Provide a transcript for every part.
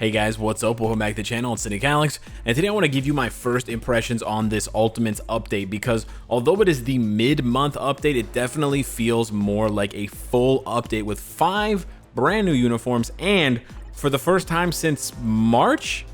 Hey guys, what's up? Welcome back to the channel. It's Cynicalex, and today I want to give you my first impressions on this Ultimates update because although it is the mid-month update, it definitely feels more like a full update with 5 brand new uniforms, and for the first time since March,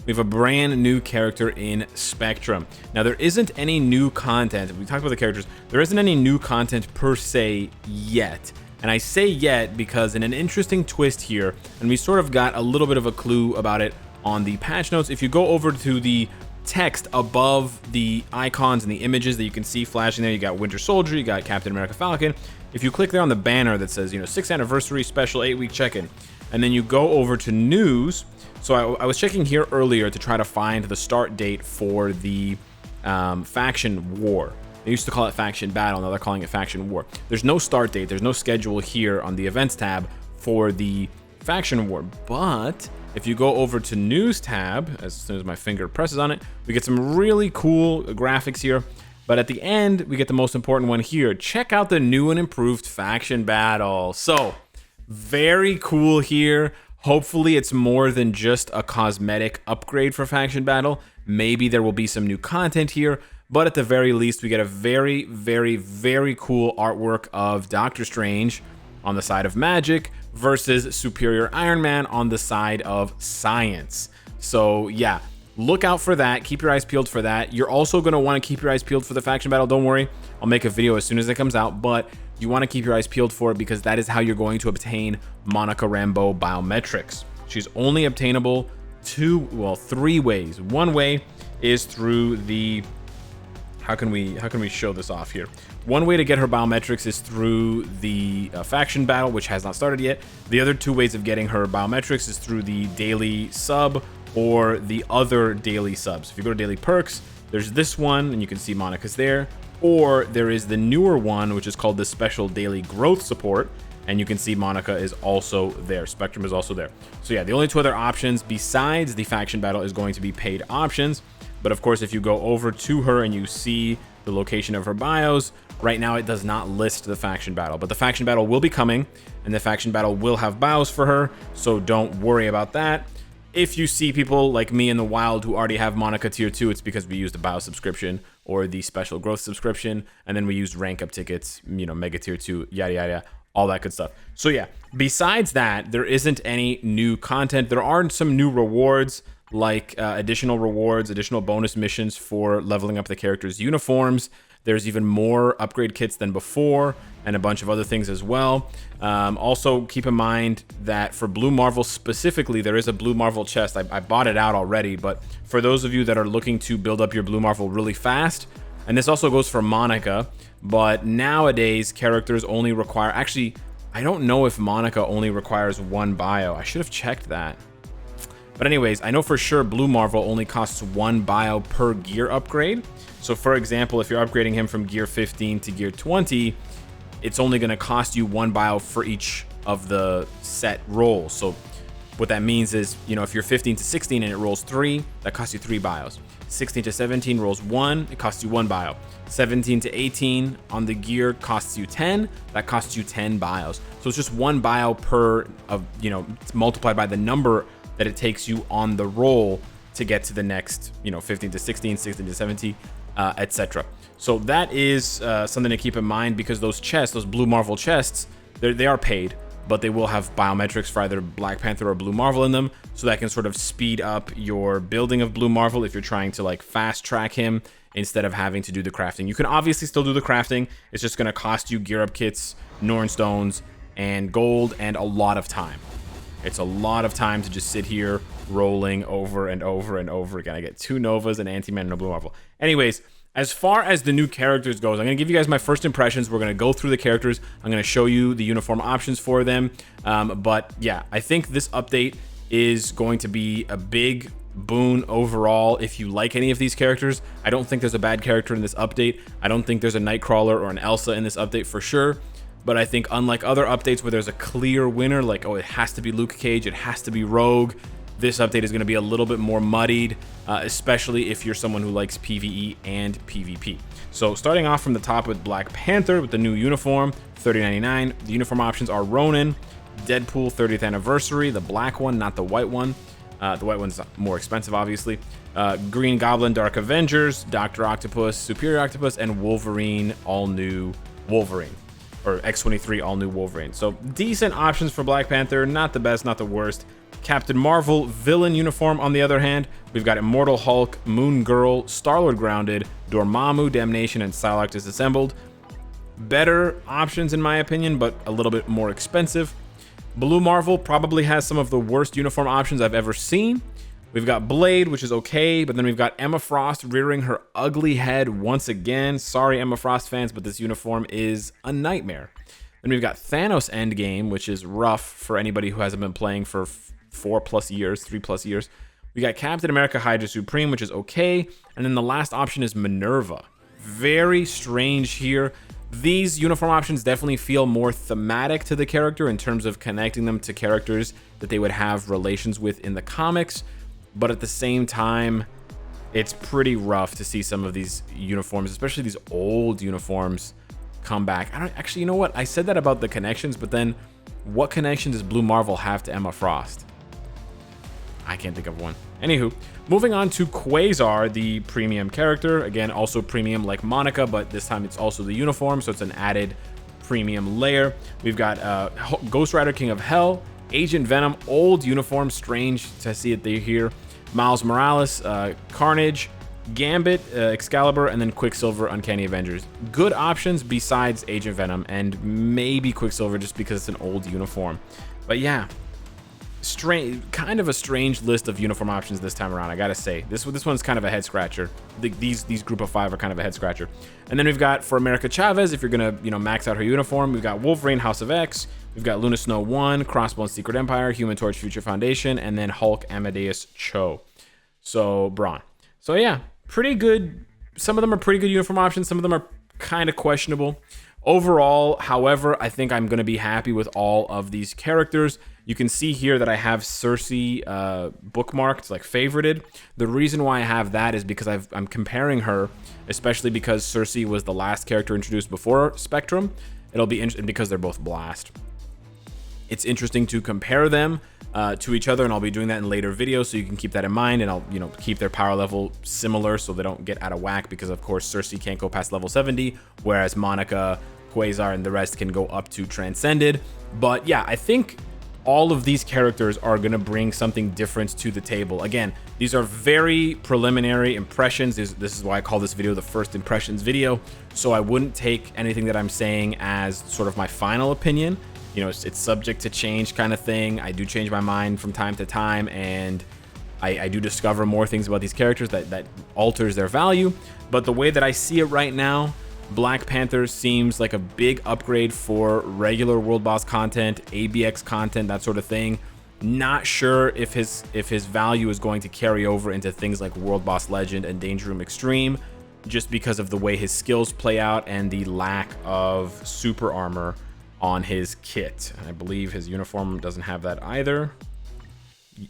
we have a brand new character in Spectrum. Now, there isn't any new content. We talked about the characters. There isn't any new content per se yet. And I say yet because in an interesting twist here, and we sort of got a little bit of a clue about it on the patch notes. If you go over to the text above the icons and the images that you can see flashing there, you got Winter Soldier, you got Captain America Falcon. If you click there on the banner that says, 6th anniversary special 8-week check-in, and then you go over to news. So I was checking here earlier to try to find the start date for the faction war. They used to call it faction battle, now they're calling it faction war. There's no start date, there's no schedule here on the events tab for the faction war, but if you go over to news tab, as soon as my finger presses on it, we get some really cool graphics here. But at the end, we get the most important one here. Check out the new and improved faction battle. So, very cool here. Hopefully it's more than just a cosmetic upgrade for faction battle. Maybe there will be some new content here. But at the very least, we get a very, very, very cool artwork of Doctor Strange on the side of magic versus Superior Iron Man on the side of science. So yeah, look out for that. Keep your eyes peeled for that. You're also going to want to keep your eyes peeled for the faction battle. Don't worry, I'll make a video as soon as it comes out, but you want to keep your eyes peeled for it because that is how you're going to obtain Monica Rambeau biometrics. She's only obtainable 3 ways. One way is through the how can we show this off here? One way to get her biometrics is through the faction battle, which has not started yet. The other 2 ways of getting her biometrics is through the daily sub or the other daily subs. If you go to daily perks, there's this one, and you can see Monica's there. Or there is the newer one, which is called the special daily growth support, and you can see Monica is also there. Spectrum is also there. So yeah, the only 2 other options besides the faction battle is going to be paid options. But of course, if you go over to her and you see the location of her bios, right now it does not list the faction battle. But the faction battle will be coming, and the faction battle will have bios for her, so don't worry about that. If you see people like me in the wild who already have Monica tier 2, it's because we used the bio subscription or the special growth subscription, and then we used rank up tickets, mega tier 2, yada yada, all that good stuff. So yeah, besides that, there isn't any new content. There are some new rewards, like additional rewards, additional bonus missions for leveling up the characters' uniforms. There's even more upgrade kits than before, and a bunch of other things as well. Also, keep in mind that for Blue Marvel specifically, there is a Blue Marvel chest. I bought it out already, but for those of you that are looking to build up your Blue Marvel really fast, and this also goes for Monica, but nowadays characters only require, actually, I don't know if Monica only requires 1 bio. I should have checked that. But anyways, I know for sure Blue Marvel only costs 1 bio per gear upgrade. So for example, if you're upgrading him from gear 15 to gear 20, it's only going to cost you 1 bio for each of the set rolls. So what that means is, if you're 15 to 16 and it rolls 3, that costs you 3 bios. 16 to 17 rolls 1, it costs you 1 bio. 17 to 18 on the gear costs you 10, that costs you 10 bios. So it's just 1 bio per, it's multiplied by the number that it takes you on the roll to get to the next, 15 to 16, 16 to 17, etc. So that is something to keep in mind, because those chests, those Blue Marvel chests, they are paid, but they will have biometrics for either Black Panther or Blue Marvel in them, so that can sort of speed up your building of Blue Marvel if you're trying to fast track him instead of having to do the crafting. You can obviously still do the crafting, it's just going to cost you gear up kits, Norn stones, and gold, and a lot of time. It's a lot of time to just sit here rolling over and over and over again. I get 2 Novas, an Anti-Man, and a Blue Marvel. Anyways, as far as the new characters goes, I'm going to give you guys my first impressions. We're going to go through the characters. I'm going to show you the uniform options for them. But yeah, I think this update is going to be a big boon overall if you like any of these characters. I don't think there's a bad character in this update. I don't think there's a Nightcrawler or an Elsa in this update for sure. But I think unlike other updates where there's a clear winner, like, oh, it has to be Luke Cage, it has to be Rogue, this update is going to be a little bit more muddied, especially if you're someone who likes PvE and PvP. So starting off from the top with Black Panther with the new uniform, $30.99. The uniform options are Ronin, Deadpool 30th anniversary, the black one, not the white one. The white one's more expensive, obviously. Green Goblin, Dark Avengers, Dr. Octopus, Superior Octopus, and Wolverine, all new Wolverine. Or X-23, all new Wolverine. So decent options for Black Panther, not the best, not the worst. Captain Marvel, villain uniform on the other hand, we've got Immortal Hulk, Moon Girl, Star-Lord Grounded, Dormammu, Damnation, and Psylocke Disassembled. Better options in my opinion, but a little bit more expensive. Blue Marvel probably has some of the worst uniform options I've ever seen. We've got Blade, which is okay, but then we've got Emma Frost rearing her ugly head once again. Sorry, Emma Frost fans, but this uniform is a nightmare. Then we've got Thanos Endgame, which is rough for anybody who hasn't been playing for 3+ years. We got Captain America Hydra Supreme, which is okay. And then the last option is Minerva. Very strange here. These uniform options definitely feel more thematic to the character in terms of connecting them to characters that they would have relations with in the comics. But at the same time, it's pretty rough to see some of these uniforms, especially these old uniforms, come back. I don't actually, you know what? I said that about the connections, but then what connection does Blue Marvel have to Emma Frost? I can't think of one. Anywho, moving on to Quasar, the premium character. Again, also premium like Monica, but this time it's also the uniform, so it's an added premium layer. We've got Ghost Rider King of Hell, Agent Venom, old uniform, strange to see it here. Miles Morales, Carnage, Gambit, Excalibur, and then Quicksilver, Uncanny Avengers. Good options besides Agent Venom and maybe Quicksilver just because it's an old uniform. But yeah, kind of a strange list of uniform options this time around, I gotta say. This one's kind of a head scratcher. These group of 5 are kind of a head scratcher. And then we've got, for America Chavez, if you're gonna max out her uniform, we've got Wolverine House of X, we've got Luna Snow 1, Crossbones Secret Empire, Human Torch Future Foundation, and then Hulk Amadeus Cho. So Braun. So yeah, pretty good. Some of them are pretty good uniform options, some of them are kind of questionable. Overall, however, I think I'm going to be happy with all of these characters. You can see here that I have Cersei bookmarked, like favorited. The reason why I have that is because I'm comparing her, especially because Cersei was the last character introduced before Spectrum. It'll be interesting because they're both Blast. It's interesting to compare them to each other, and I'll be doing that in later videos, so you can keep that in mind, and I'll keep their power level similar so they don't get out of whack, because of course Cersei can't go past level 70, whereas Monica, Quasar, and the rest can go up to Transcended. But yeah, I think all of these characters are going to bring something different to the table. Again, these are very preliminary impressions. This is why I call this video the first impressions video, so I wouldn't take anything that I'm saying as sort of my final opinion. It's subject to change kind of thing. I do change my mind from time to time, and I do discover more things about these characters that alters their value. But the way that I see it right now, Black Panther seems like a big upgrade for regular World Boss content, ABX content, that sort of thing. Not sure if his value is going to carry over into things like World Boss Legend and Danger Room Extreme, just because of the way his skills play out and the lack of super armor on his kit. And I believe his uniform doesn't have that either.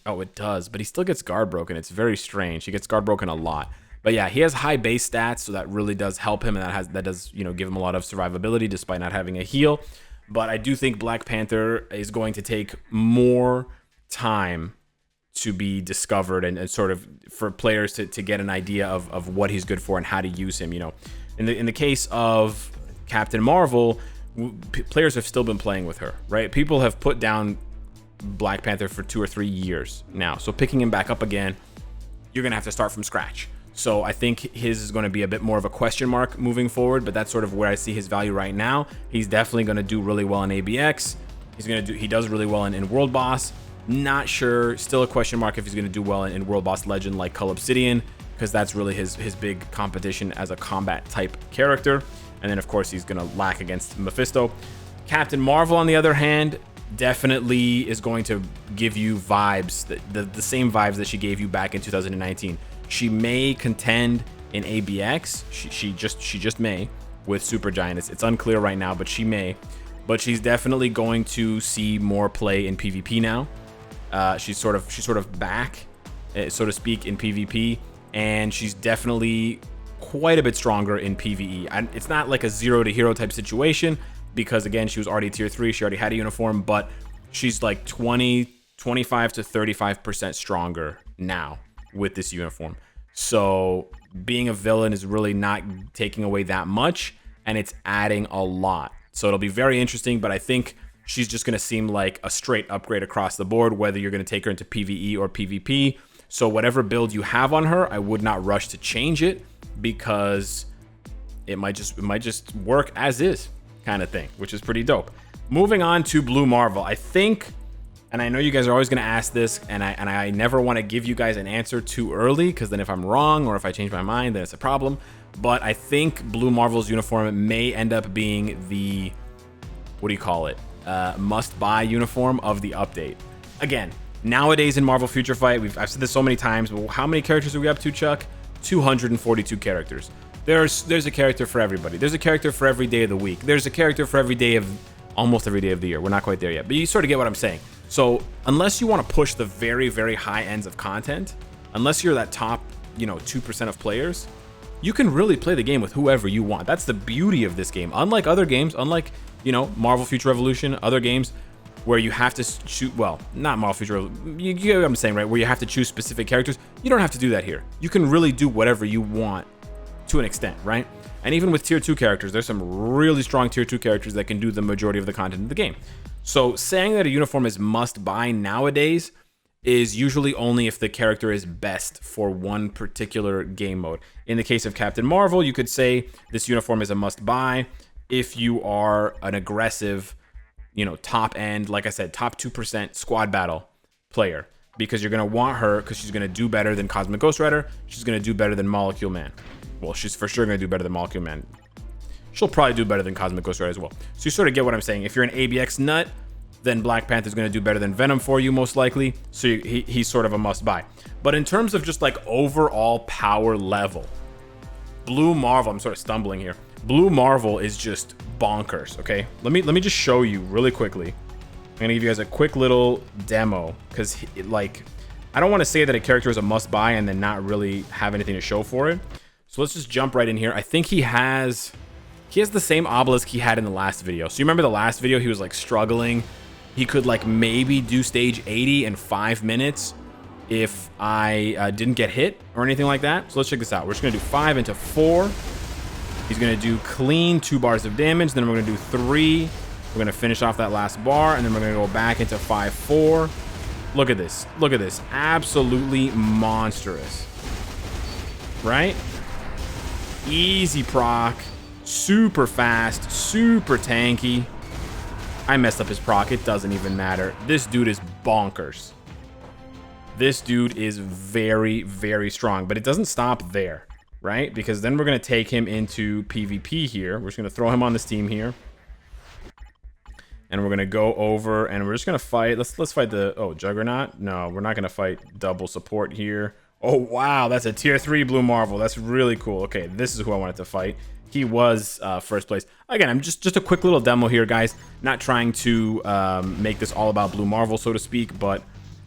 Oh, it does, but he still gets guard broken. It's very strange. He gets guard broken a lot. But yeah, he has high base stats, so that really does help him, and that does give him a lot of survivability despite not having a heal. But I do think Black Panther is going to take more time to be discovered and sort of for players to get an idea of what he's good for and how to use him. In the case of Captain Marvel, players have still been playing with her, right? People have put down Black Panther for 2 or 3 years now, so picking him back up again, you're gonna have to start from scratch. So I think his is going to be a bit more of a question mark moving forward, but that's sort of where I see his value right now. He's definitely going to do really well in ABX. He does really well in World Boss. Not sure, still a question mark if he's going to do well in World Boss Legend like Cull Obsidian, because that's really his big competition as a combat type character. And then of course he's going to lack against Mephisto. Captain Marvel, on the other hand, definitely is going to give you vibes, the same vibes that she gave you back in 2019. She may contend in ABX. She just may with Supergiant. It's unclear right now, but she may. But she's definitely going to see more play in PvP now. She's sort of back, so to speak, in PvP, and she's definitely quite a bit stronger in PvE. It's not like a 0 to hero type situation, because again, she was already tier 3. She already had a uniform, but she's like 20 25 to 35% stronger now with this uniform. So being a villain is really not taking away that much, and it's adding a lot. So it'll be very interesting, but I think she's just going to seem like a straight upgrade across the board, whether you're going to take her into PvE or PvP. So whatever build you have on her, I would not rush to change it, because it might just work as is kind of thing, which is pretty dope. Moving on to Blue Marvel, I think, and I know you guys are always going to ask this, and I never want to give you guys an answer too early, because then if I'm wrong or if I change my mind, then it's a problem. But I think Blue Marvel's uniform may end up being the, what do you call it, must-buy uniform of the update. Again, nowadays in Marvel Future Fight, I've said this so many times, but how many characters are we up to, Chuck? 242 characters. There's a character for everybody. There's a character for every day of the week. There's a character for almost every day of the year. We're not quite there yet, but you sort of get what I'm saying. So unless you want to push the very, very high ends of content, unless you're that top, 2% of players, you can really play the game with whoever you want. That's the beauty of this game. Unlike other games, Marvel Future Revolution, other games where you have to shoot, well, not Marvel Future Revolution, you get what I'm saying, right? Where you have to choose specific characters. You don't have to do that here. You can really do whatever you want to an extent, right? And even with tier 2 characters, there's some really strong tier 2 characters that can do the majority of the content in the game. So saying that a uniform is must buy nowadays is usually only if the character is best for one particular game mode. In the case of Captain Marvel, you could say this uniform is a must buy if you are an aggressive, top end, like I said, top 2% squad battle player, because you're going to want her because she's going to do better than Cosmic Ghost Rider. She's going to do better than Molecule Man. Well, she's for sure going to do better than Molecule Man. She'll probably do better than Cosmic Ghost Rider as well. So you sort of get what I'm saying. If you're an ABX nut, then Black Panther's going to do better than Venom for you, most likely. So he's sort of a must-buy. But in terms of just like overall power level, Blue Marvel, I'm sort of stumbling here. Blue Marvel is just bonkers, okay? Let me just show you really quickly. I'm going to give you guys a quick little demo, because I don't want to say that a character is a must-buy and then not really have anything to show for it. So let's just jump right in here. I think he has the same obelisk he had in the last video. So you remember the last video, he was like struggling. He could like maybe do stage 80 in 5 minutes if I didn't get hit or anything like that. So let's check this out. We're just gonna do 5 into 4. He's gonna do clean 2 bars of damage. Then we're gonna do 3. We're gonna finish off that last bar, and then we're gonna go back into 5-4. Look at this. Look at this. Absolutely monstrous. Right? Easy proc, super fast, super tanky. I messed up his proc, it doesn't even matter. This dude is bonkers. This dude is very, very strong, but it doesn't stop there, right? Because then we're gonna take him into PvP here. We're just gonna throw him on this team here. And we're gonna go over and we're just gonna fight. Let's fight the Juggernaut. No, we're not gonna fight double support here. Oh, wow, that's a tier 3 Blue Marvel. That's really cool. Okay, this is who I wanted to fight. He was first place. Again, I'm just a quick little demo here, guys. Not trying to make this all about Blue Marvel, so to speak, but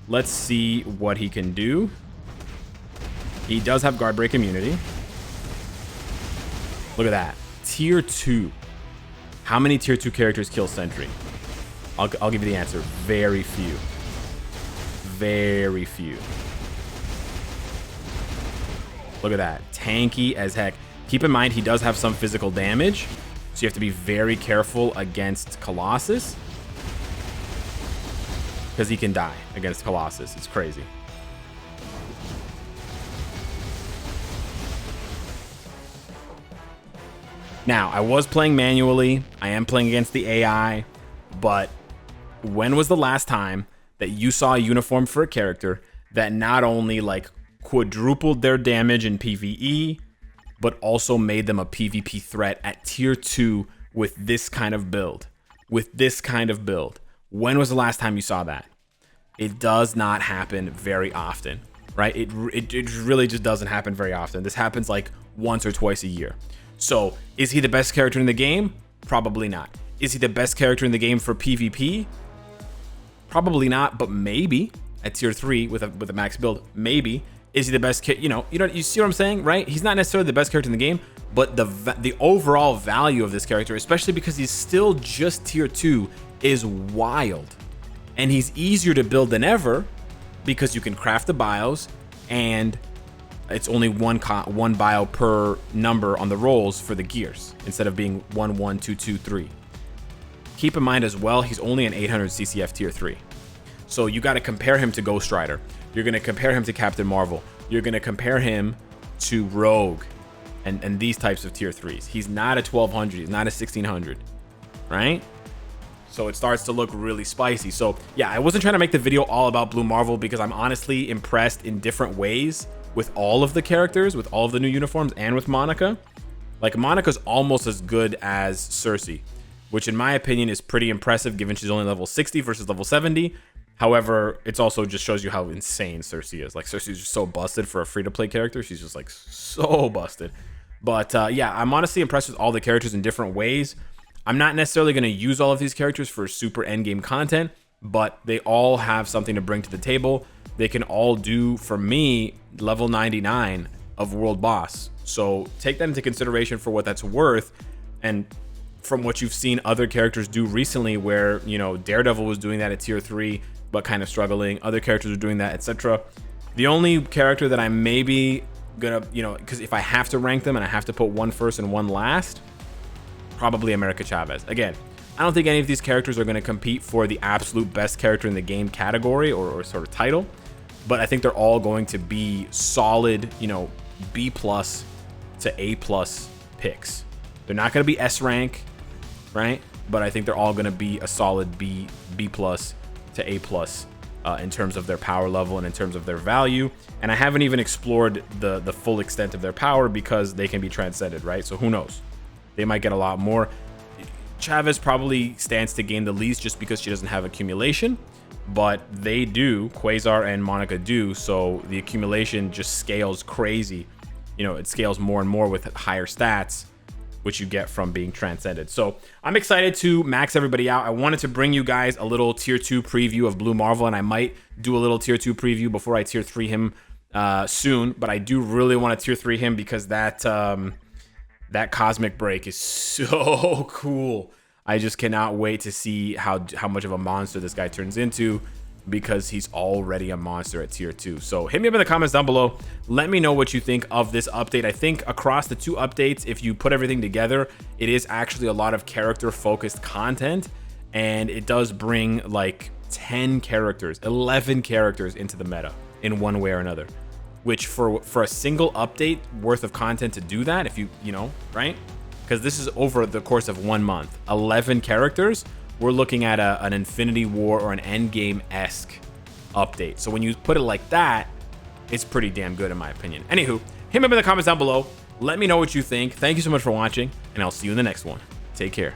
let's see what he can do. He does have guard break immunity. Look at that. Tier 2. How many tier 2 characters kill Sentry? I'll give you the answer. Very few. Very few. Look at that. Tanky as heck. Keep in mind, he does have some physical damage, so you have to be very careful against Colossus, because he can die against Colossus. It's crazy. Now, I was playing manually. I am playing against the AI, but when was the last time that you saw a uniform for a character that not only like quadrupled their damage in PvE, but also made them a PvP threat at tier 2 with this kind of build? With this kind of build. When was the last time you saw that? It does not happen very often, right? It really just doesn't happen very often. This happens like once or twice a year. So, is he the best character in the game? Probably not. Is he the best character in the game for PvP? Probably not, but maybe at tier 3 with a max build, maybe. Is he the best you see what I'm saying, right? He's not necessarily the best character in the game, but the overall value of this character, especially because he's still just tier 2, is wild. And he's easier to build than ever because you can craft the bios, and it's only one bio per number on the rolls for the gears instead of being 1, 1, 2, 2, 3. Keep in mind as well, he's only an 800 CCF tier 3. So you got to compare him to Ghost Rider. You're going to compare him to Captain Marvel. You're going to compare him to Rogue and these types of tier 3s. He's not a 1200. He's not a 1600, right? So it starts to look really spicy. So yeah, I wasn't trying to make the video all about Blue Marvel because I'm honestly impressed in different ways with all of the characters, with all of the new uniforms, and with Monica. Like, Monica's almost as good as Cersei, which in my opinion is pretty impressive given she's only level 60 versus level 70. However, it also just shows you how insane Cersei is. Like, Cersei's just so busted for a free-to-play character. She's just like so busted. But yeah, I'm honestly impressed with all the characters in different ways. I'm not necessarily going to use all of these characters for super endgame content, but they all have something to bring to the table. They can all do, for me, level 99 of world boss. So take that into consideration for what that's worth. And from what you've seen other characters do recently, where, you know, Daredevil was doing that at tier 3, but kind of struggling. Other characters are doing that, etc. The only character that I'm maybe gonna, you know, because if I have to rank them and I have to put one first and one last, probably America Chavez. Again, I don't think any of these characters are going to compete for the absolute best character in the game category or sort of title, but I think they're all going to be solid, you know, B+ to A+ picks. They're not going to be S rank, right? But I think they're all going to be a solid B+ to A+ in terms of their power level and in terms of their value. And I haven't even explored the full extent of their power because they can be transcended, right? So who knows? They might get a lot more. Chavez probably stands to gain the least just because she doesn't have accumulation, but they do. Quasar and Monica do, so the accumulation just scales crazy. You know, it scales more and more with higher stats, which you get from being transcended. So I'm excited to max everybody out. I wanted to bring you guys a little tier 2 preview of Blue Marvel, and I might do a little tier 2 preview before I tier 3 him soon, but I do really want to tier 3 him because that cosmic break is so cool. I just cannot wait to see how much of a monster this guy turns into, because he's already a monster at tier 2. So hit me up in the comments down below. Let me know what you think of this update. I think across the 2 updates, if you put everything together, it is actually a lot of character focused content, and it does bring like 10 characters, 11 characters into the meta in one way or another. Which for a single update worth of content to do that, if you know, right? Because this is over the course of 1 month, 11 characters, we're looking at an Infinity War or an Endgame-esque update. So when you put it like that, it's pretty damn good in my opinion. Anywho, hit me up in the comments down below. Let me know what you think. Thank you so much for watching, and I'll see you in the next one. Take care.